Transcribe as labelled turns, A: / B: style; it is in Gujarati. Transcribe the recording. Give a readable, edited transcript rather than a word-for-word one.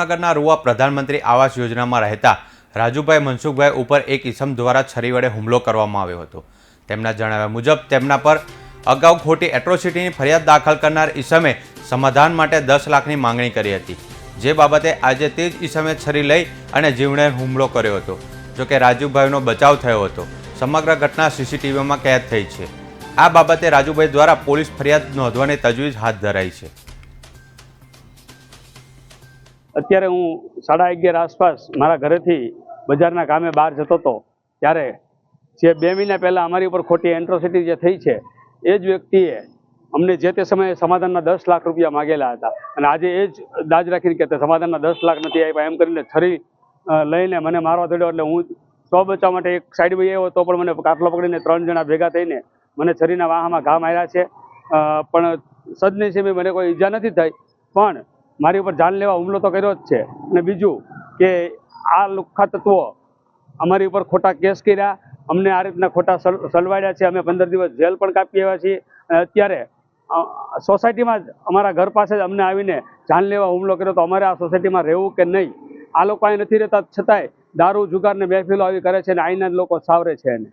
A: ભાવનગરના રૂવા પ્રધાનમંત્રી આવાસ યોજનામાં રહેતા રાજુભાઈ મનસુખભાઈ ઉપર એક ઈસમ દ્વારા છરી વડે હુમલો કરવામાં આવ્યો હતો। તેમના જણાવ્યા મુજબ તેમના પર અગાઉ ખોટી એટ્રોસિટીની ફરિયાદ દાખલ કરનાર ઈસમે સમાધાન માટે 10 લાખની માંગણી કરી હતી, જે બાબતે આજે તે જ ઈસમે છરી લઈ અને જીવલેણ હુમલો કર્યો હતો। જોકે રાજુભાઈનો બચાવ થયો હતો। સમગ્ર ઘટના સીસીટીવીમાં કેદ થઈ છે। આ બાબતે રાજુભાઈ દ્વારા પોલીસ ફરિયાદ નોંધવાની તજવીજ હાથ ધરાઈ છે।
B: અત્યારે હું 11:30 આસપાસ મારા ઘરેથી બજારના કામે બહાર જતો હતો, ત્યારે જે 2 મહિના પહેલાં અમારી ઉપર ખોટી એટ્રોસિટી જે થઈ છે એ જ વ્યક્તિએ અમને જે તે સમયે સમાધાનના 10 લાખ રૂપિયા માગેલા હતા અને આજે એ જ દાજ રાખીને કે સમાધાનના 10 લાખ નથી આપ્યા એમ કરીને છરી લઈને મને મારવા દોડ્યો। એટલે હું સ્વ બચાવ માટે એક સાઈડ ભાઈ આવ્યો તો પણ મને કાટલો પકડીને 3 જણા ભેગા થઈને મને છરીના વાહામાં ઘા માર્યા છે, પણ સદનસીબે મને કોઈ ઈજા નથી થઈ, પણ મારી ઉપર જાન લેવા હુમલો તો કર્યો જ છે। અને બીજું કે આ લુખ્ખા તત્વો અમારી ઉપર ખોટા કેસ કર્યા, અમને આ રીતના ખોટા સલવાડ્યા છે। અમે 15 દિવસ જેલ પણ કાપી આવ્યા છીએ અને અત્યારે સોસાયટીમાં જ અમારા ઘર પાસે જ અમને આવીને જાન લેવા હુમલો કર્યો। તો અમારે આ સોસાયટીમાં રહેવું કે નહીં? આ લોકો અહીં નથી રહેતા છતાંય દારૂ જુગાર ને મહેફિલો આવી કરે છે અને અહીંના જ લોકો સાવરે છે એને।